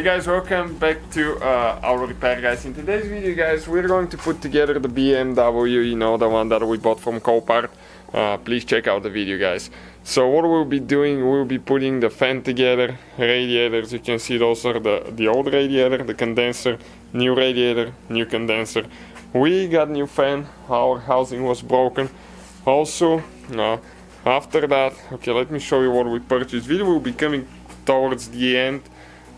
Hey guys, welcome back to our repair, guys. In today's video, guys, we're going to put together the BMW, you know, the one that we bought from Copart. Please check out the video, guys. So what we'll be doing, we'll be putting the fan together, radiators. You can see those are the old radiator, the condenser, new radiator, new condenser. We got new fan, our housing was broken. Also, after that, okay, let me show you what we purchased. Video will be coming towards the end.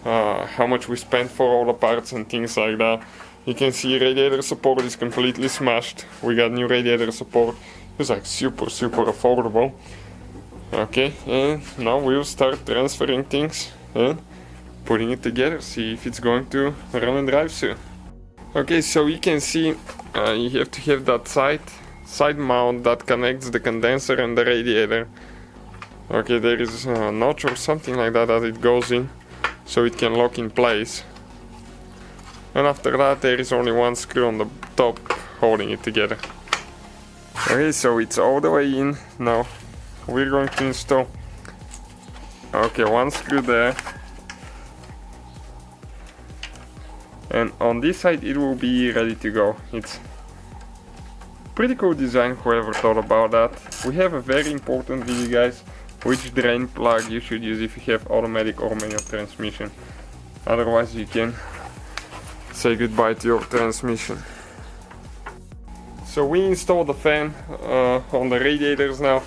How much we spent for all the parts and things like that. You can see radiator support is completely smashed. We got new radiator support. It's like super affordable. Okay, and now we'll start transferring things and putting it together, see if it's going to run and drive soon. Okay, so you can see you have to have that side mount that connects the condenser and the radiator. Okay, there is a notch or something like that it goes in, so it can lock in place. And after that there is only one screw on the top holding it together. Okay, so it's all the way in. Now we're going to install, okay, one screw there, and on this side it will be ready to go. It's pretty cool design, whoever thought about that. We have a very important video, guys, which drain plug you should use if you have automatic or manual transmission. Otherwise you can say goodbye to your transmission. So we installed the fan on the radiators now.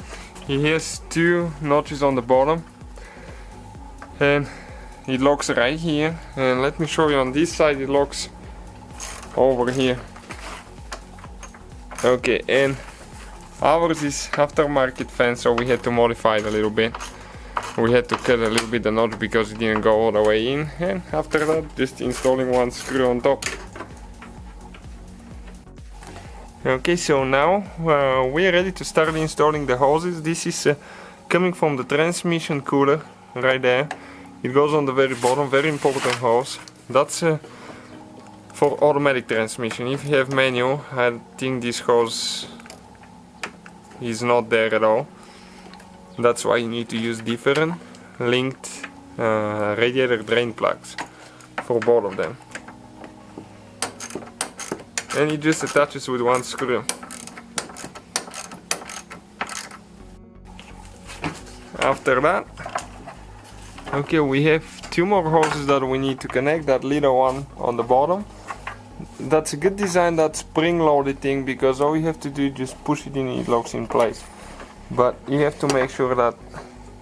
He has two notches on the bottom and it locks right here. And let me show you on this side, it locks over here. Okay, and ours is aftermarket fan, so we had to modify it a little bit. We had to cut a little bit the notch because it didn't go all the way in, and after that just installing one screw on top. Okay, so now we are ready to start installing the hoses. This is coming from the transmission cooler right there. It goes on the very bottom, very important hose. That's for automatic transmission. If you have manual, I think this hose is not there at all. That's why you need to use different linked radiator drain plugs for both of them. And it just attaches with one screw. After that, okay, we have two more hoses that we need to connect. That little one on the bottom, that's a good design, that spring loaded thing, because all you have to do is just push it in and it locks in place. But you have to make sure that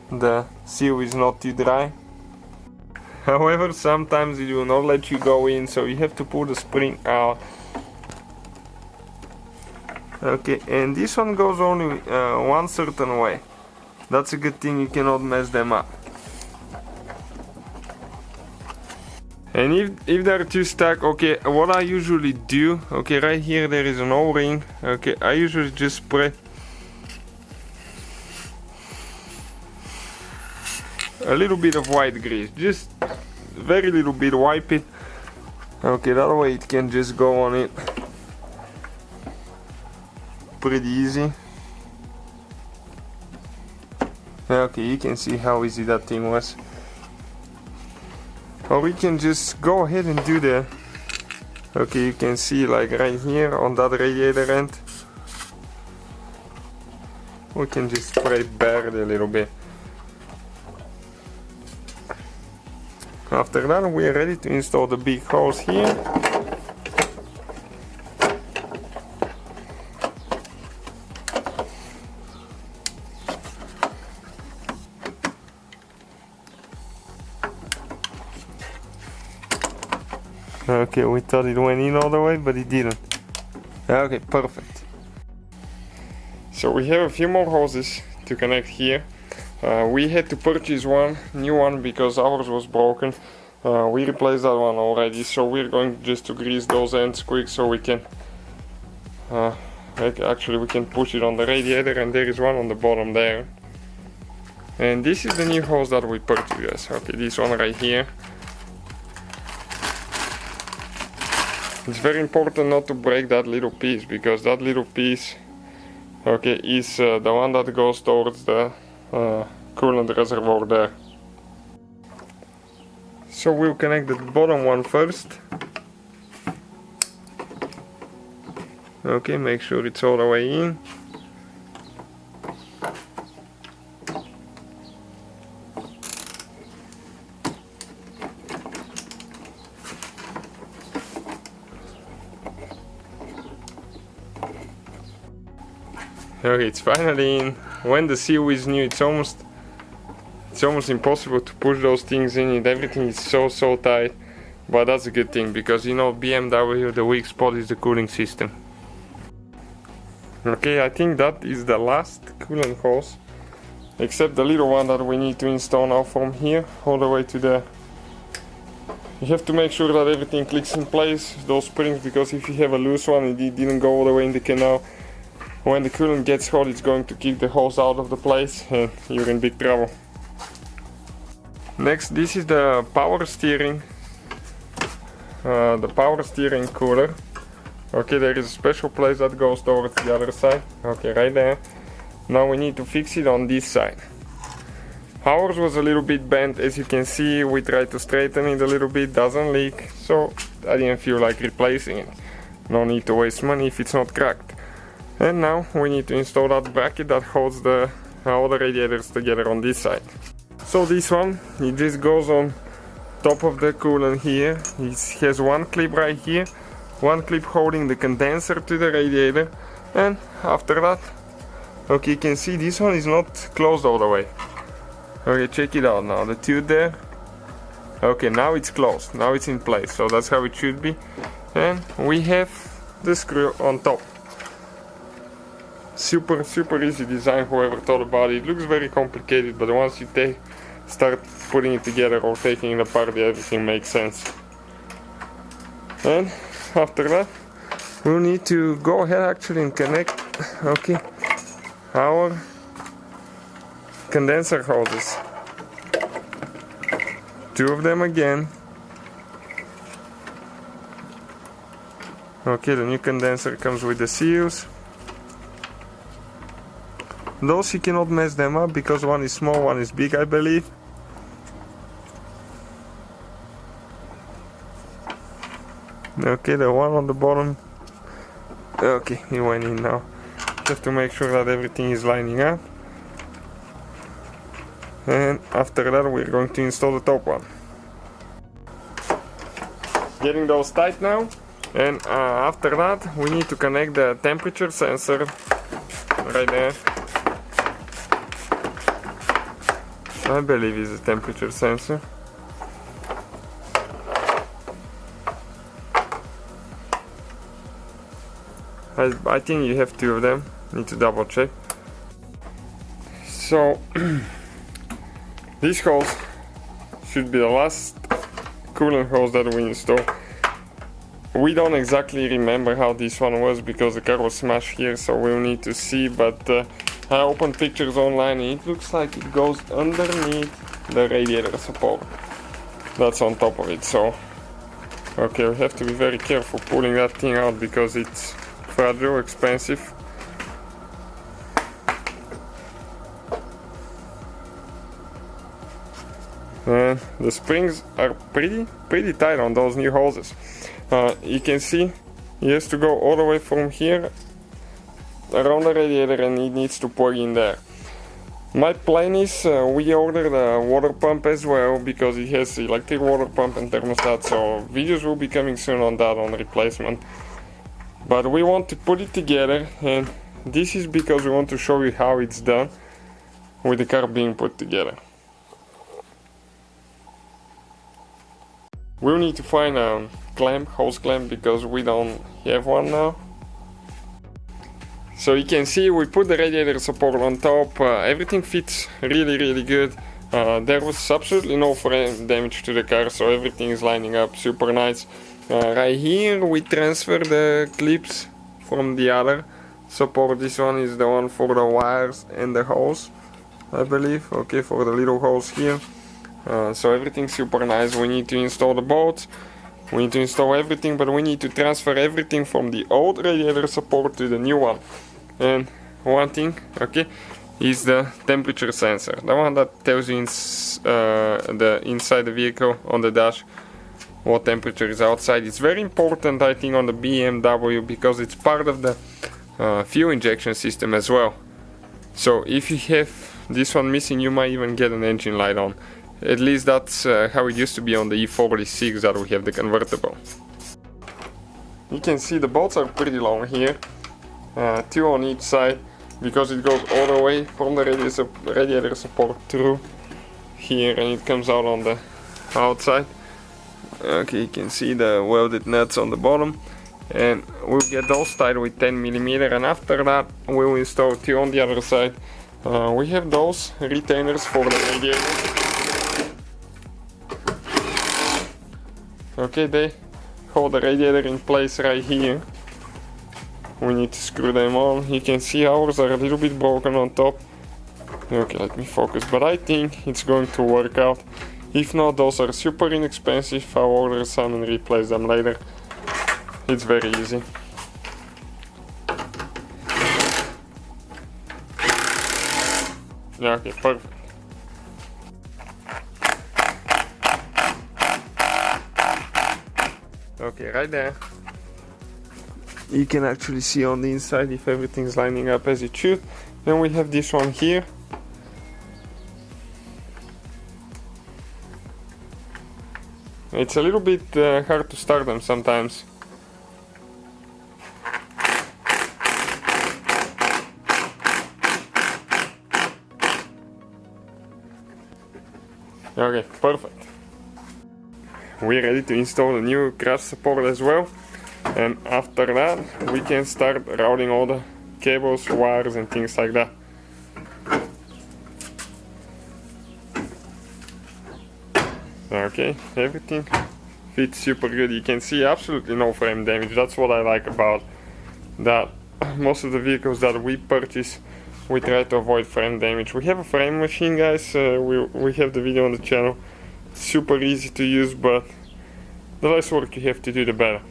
the seal is not too dry. However, sometimes it will not let you go in, so you have to pull the spring out. Okay, and this one goes only one certain way. That's a good thing, you cannot mess them up. And if they're too stuck, okay, what I usually do, okay, right here there is an O-ring. Okay, I usually just spray a little bit of white grease, just very little bit, wipe it. Okay, that way it can just go on it pretty easy. Okay, you can see how easy that thing was. Or we can just go ahead and do the, okay, you can see like right here on that radiator end, we can just spray barely a little bit. After that we are ready to install the big hose here. Okay, we thought it went in all the way, but it didn't. Okay, perfect. So we have a few more hoses to connect here. We had to purchase one new one because ours was broken. We replaced that one already, so we're going just to grease those ends quick so we can actually we can push it on the radiator, and there is one on the bottom there. And this is the new hose that we purchased, guys. Okay, this one right here. It's very important not to break that little piece, because that little piece, okay, is the one that goes towards the coolant reservoir there. So we'll connect the bottom one first. Okay, make sure it's all the way in. Okay, it's finally in. When the seal is new, it's almost impossible to push those things in. Everything is so tight. But that's a good thing, because you know BMW, the weak spot is the cooling system. Okay, I think that is the last coolant hose, except the little one that we need to install now from here all the way to there. You have to make sure that everything clicks in place, those springs, because if you have a loose one and it didn't go all the way in the canal, when the coolant gets hot it's going to kick the hose out of the place and you're in big trouble. Next, this is the power steering. The power steering cooler. Okay, there is a special place that goes towards the other side. Okay, right there. Now we need to fix it on this side. Ours was a little bit bent, as you can see. We tried to straighten it a little bit, doesn't leak, so I didn't feel like replacing it. No need to waste money if it's not cracked. And now we need to install that bracket that holds all the radiators together on this side. So this one, it just goes on top of the coolant here. It has one clip right here, one clip holding the condenser to the radiator, and after that, okay, you can see this one is not closed all the way. Okay, check it out now, the tube there. Okay, now it's closed, now it's in place, so that's how it should be. And we have the screw on top. Super easy design, whoever thought about it. It looks very complicated, but once you start putting it together or taking it apart, everything makes sense. And after that, we'll need to go ahead actually and connect, okay, our condenser hoses. Two of them again. Okay, the new condenser comes with the seals. Those you cannot mess them up because one is small, one is big, I believe. Okay, the one on the bottom. Okay, he went in now. Just to make sure that everything is lining up. And after that we're going to install the top one. Getting those tight now. And after that we need to connect the temperature sensor right there. I believe it's a temperature sensor. I think you have two of them. Need to double check. So this hose should be the last coolant hose that we install. We don't exactly remember how this one was because the car was smashed here, so we'll need to see, but I opened pictures online and it looks like it goes underneath the radiator support that's on top of it. So okay, we have to be very careful pulling that thing out because it's fragile, expensive. And the springs are pretty tight on those new hoses. You can see it has to go all the way from here around the radiator and it needs to plug in there. My plan is we ordered a water pump as well because it has electric water pump and thermostat, so videos will be coming soon on that, on replacement. But we want to put it together, and this is because we want to show you how it's done with the car being put together. We'll need to find a clamp, hose clamp, because we don't have one now. So you can see we put the radiator support on top. Everything fits really good. There was absolutely no frame damage to the car, so everything is lining up super nice. Right here we transfer the clips from the other support. This one is the one for the wires and the hose, I believe. Okay, for the little hose here. So everything's super nice. We need to install the bolts, we need to install everything, but we need to transfer everything from the old radiator support to the new one. And one thing, okay, is the temperature sensor, the one that tells you inside the vehicle on the dash what temperature is outside. It's very important, I think, on the BMW because it's part of the fuel injection system as well. So if you have this one missing, you might even get an engine light on. At least that's how it used to be on the E46 that we have the convertible. You can see the bolts are pretty long here, 2 on each side, because it goes all the way from the radiator support through here and it comes out on the outside. Okay, you can see the welded nuts on the bottom, and we'll get those tied with 10mm, and after that we'll install 2 on the other side. We have those retainers for the radiator. Okay, they hold the radiator in place right here. We need to screw them on. You can see ours are a little bit broken on top. Okay, let me focus, but I think it's going to work out. If not, those are super inexpensive. I'll order some and replace them later. It's very easy. Yeah, okay, perfect. Okay, right there. You can actually see on the inside if everything's lining up as it should. Then we have this one here. It's a little bit hard to start them sometimes. Okay, perfect. We're ready to install the new crash support as well. And after that, we can start routing all the cables, wires and things like that. Okay, everything fits super good. You can see absolutely no frame damage. That's what I like about that. Most of the vehicles that we purchase, we try to avoid frame damage. We have a frame machine, guys. We have the video on the channel. Super easy to use, but the less work you have to do, the better.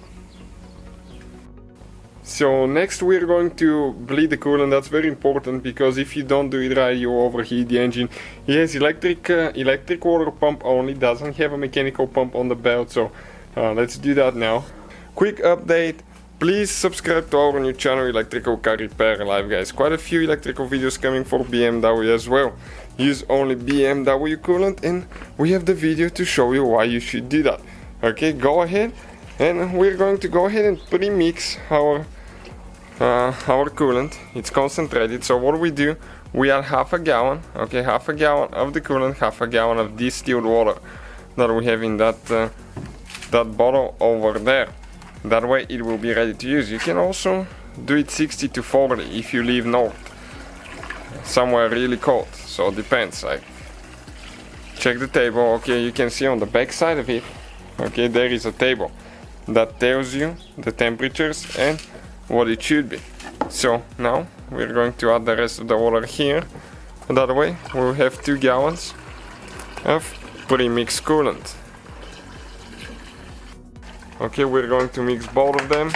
So next we're going to bleed the coolant. That's very important because if you don't do it right, you overheat the engine. It has electric water pump only, doesn't have a mechanical pump on the belt. So let's do that now. Quick update. Please subscribe to our new channel, Electrical Car Repair Live, guys. Quite a few electrical videos coming for BMW as well. Use only BMW coolant, and we have the video to show you why you should do that. Okay, go ahead, and we're going to go ahead and pre-mix our coolant. It's concentrated, so what we do, we add half a gallon, okay, half a gallon of the coolant, half a gallon of distilled water that we have in that bottle over there. That way it will be ready to use. You can also do it 60 to 40 if you live north, somewhere really cold, so it depends. Like, check the table. Okay, you can see on the back side of it, okay, there is a table that tells you the temperatures and what it should be. So now we're going to add the rest of the water here. That way we'll have 2 gallons of pre-mixed coolant. Okay, we're going to mix both of them.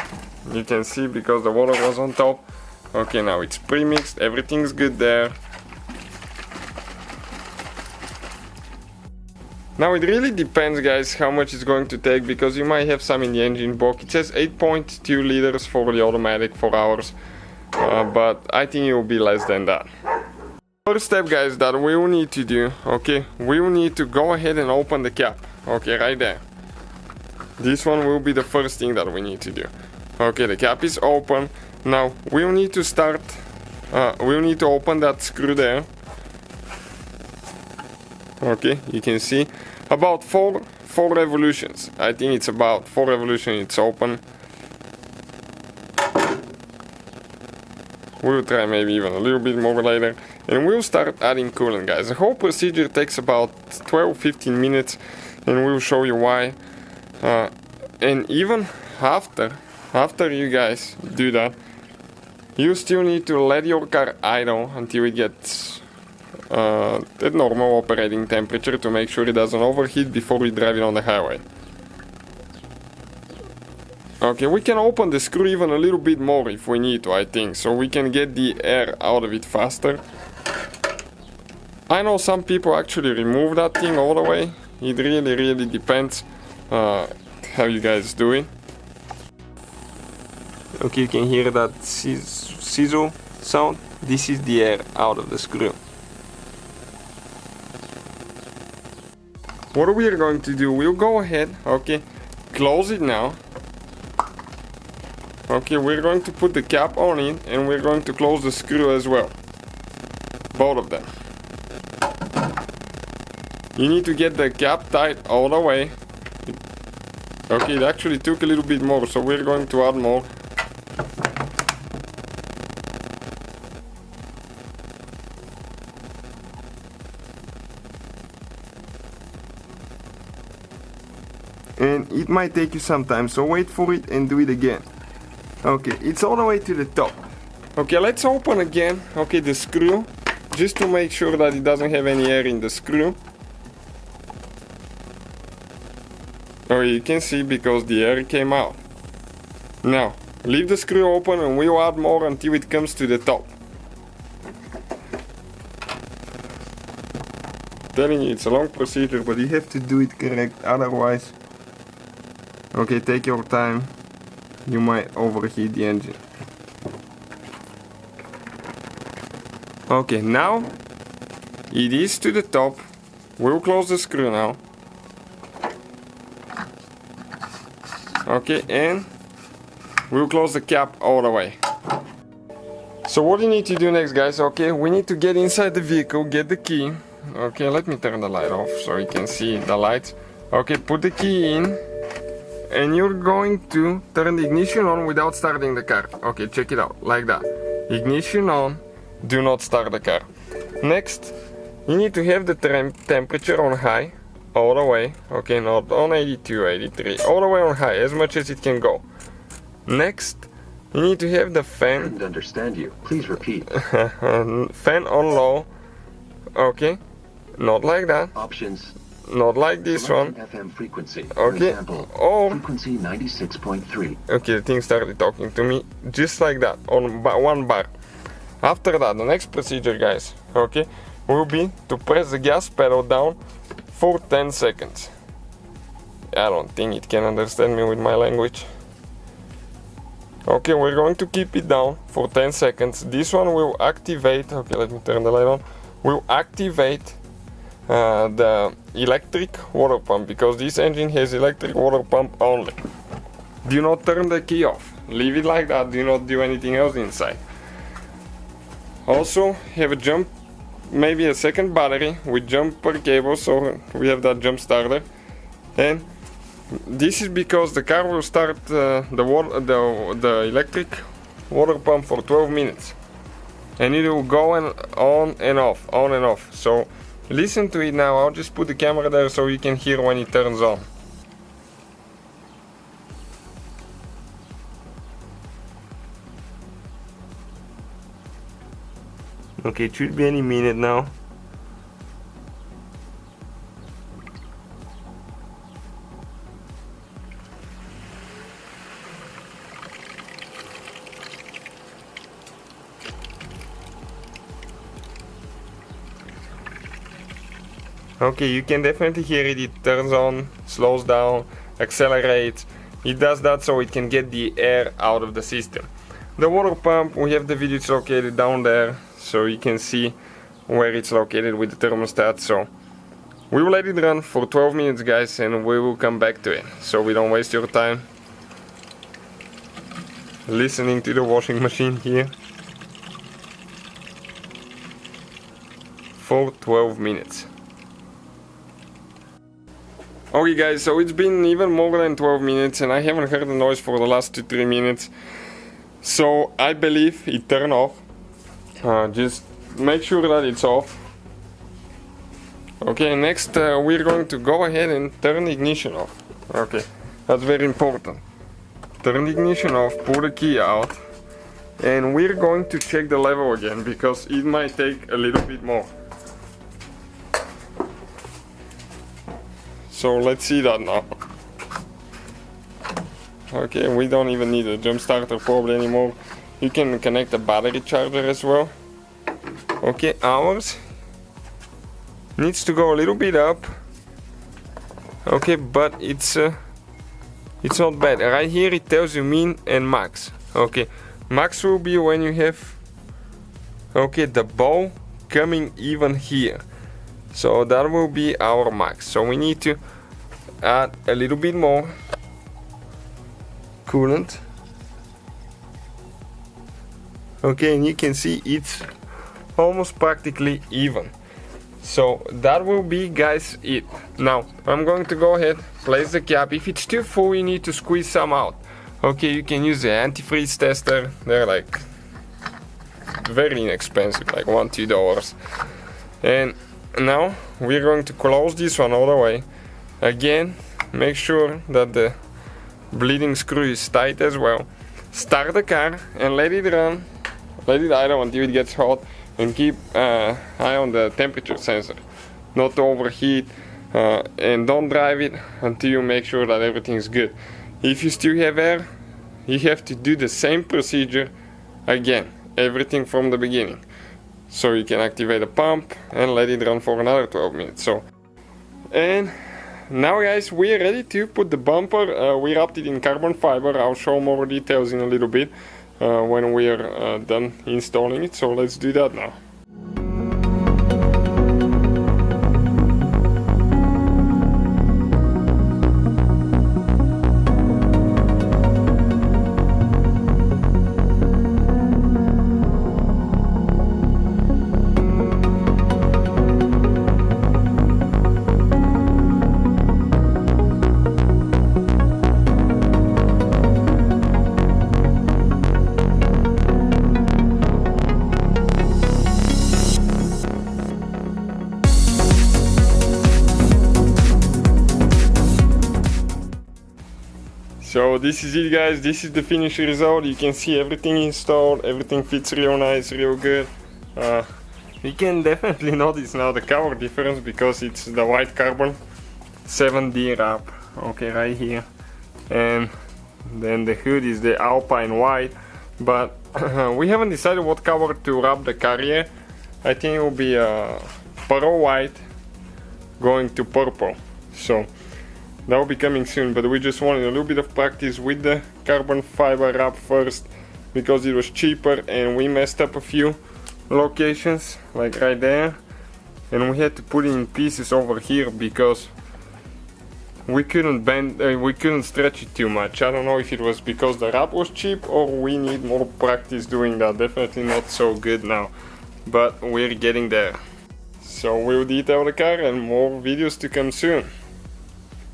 You can see because the water was on top. Okay, now it's pre-mixed, everything's good there. Now it really depends, guys, how much it's going to take, because you might have some in the engine block. It says 8.2 liters for the automatic for ours, but I think it will be less than that. First step, guys, that we will need to do, okay, we will need to go ahead and open the cap, okay, right there. This one will be the first thing that we need to do. Okay, the cap is open. Now we'll need to start, we'll need to open that screw there. Okay, you can see about four revolutions. I think it's about 4 revolutions it's open. We'll try maybe even a little bit more later, and we'll start adding coolant, guys. The whole procedure takes about 12-15 minutes, and we'll show you why. And even after you guys do that, you still need to let your car idle until it gets at normal operating temperature to make sure it doesn't overheat before we drive it on the highway. Okay, we can open the screw even a little bit more if we need to, I think, so we can get the air out of it faster. I know some people actually remove that thing all the way. It really depends how you guys do it. Okay, you can hear that sizzle sound. This is the air out of the screw. What we are going to do, we'll go ahead, okay, close it now. Okay, we're going to put the cap on it and we're going to close the screw as well. Both of them. You need to get the cap tight all the way. Okay, it actually took a little bit more, so we're going to add more. And it might take you some time, so wait for it and do it again. Okay, it's all the way to the top. Okay, let's open again, okay, the screw, just to make sure that it doesn't have any air in the screw. Oh, you can see because the air came out. Now, leave the screw open and we'll add more until it comes to the top. Telling you, it's a long procedure, but you have to do it correct, otherwise, okay, take your time, you might overheat the engine. Okay, now it is to the top. We'll close the screw now. Okay, and we'll close the cap all the way. So what you need to do next, guys, okay, we need to get inside the vehicle, get the key. Okay, let me turn the light off so you can see the lights. Okay, put the key in and you're going to turn the ignition on without starting the car. Okay, check it out, like that. Ignition on, do not start the car. Next, you need to have the temperature on high all the way. Okay, not on 82, 83, all the way on high, as much as it can go. Next, you need to have the fan. I didn't understand you. Please repeat. Fan on low. Okay, not like that. Options. Not like this one. FM frequency. Okay. For example, or frequency 96.3. okay, the thing started talking to me just like that on one bar. After that, the next procedure, guys, okay, will be to press the gas pedal down for 10 seconds. I don't think it can understand me with my language. Okay, we're going to keep it down for 10 seconds. This one will activate, okay, let me turn the light on, will activate the electric water pump, because this engine has electric water pump only. Do not turn the key off. Leave it like that, do not do anything else inside. Also have a jump, maybe a second battery with jumper cable, so we have that jump starter. And this is because the car will start the electric water pump for 12 minutes. And it will go on and off. So listen to it now. I'll just put the camera there so you can hear when it turns on. Okay, it should be any minute now. Okay, you can definitely hear it. It turns on, slows down, accelerates. It does that so it can get the air out of the system. The water pump, we have the video, it's located down there, so you can see where it's located with the thermostat. So we will let it run for 12 minutes, guys, and we will come back to it, so we don't waste your time listening to the washing machine here for 12 minutes. Okay, guys, so it's been even more than 12 minutes and I haven't heard the noise for the last 2-3 minutes. So I believe it turned off. Just make sure that it's off. Okay, next we're going to go ahead and turn the ignition off. Okay, that's very important. Turn the ignition off, pull the key out, and we're going to check the level again because it might take a little bit more. So let's see that now. Okay, we don't even need a jump starter probably anymore. You can connect a battery charger as well. Okay, hours needs to go a little bit up. Okay, but it's not bad. Right here it tells you min and max. Okay, max will be when you have, okay, the bow coming even here. So that will be our max. So we need to add a little bit more coolant. Okay, and you can see it's almost practically even. So that will be, guys, it. Now I'm going to go ahead, place the cap. If it's too full, you need to squeeze some out. Okay, you can use the antifreeze tester. They're like very inexpensive, like $1-2. And now we're going to close this one all the way. Again, make sure that the bleeding screw is tight as well. Start the car and let it run. Let it idle until it gets hot, and keep eye on the temperature sensor, not to overheat, and don't drive it until you make sure that everything's good. If you still have air, you have to do the same procedure again, everything from the beginning. So you can activate the pump and let it run for another 12 minutes. So, and now, guys, we're ready to put the bumper. We wrapped it in carbon fiber. I'll show more details in a little bit when we are done installing it. So let's do that now. So this is it, guys. This is the finished result. You can see everything installed. Everything fits real nice, real good. You can definitely notice now the color difference because it's the white carbon 7D wrap. Okay, right here. And then the hood is the Alpine white. But we haven't decided what color to wrap the car yet. I think it will be pearl white going to purple. So that will be coming soon, but we just wanted a little bit of practice with the carbon fiber wrap first because it was cheaper, and we messed up a few locations, like right there, and we had to put it in pieces over here because we couldn't bend, we couldn't stretch it too much. I don't know if it was because the wrap was cheap or we need more practice doing that. Definitely not so good now, but we're getting there. So we'll detail the car and more videos to come soon.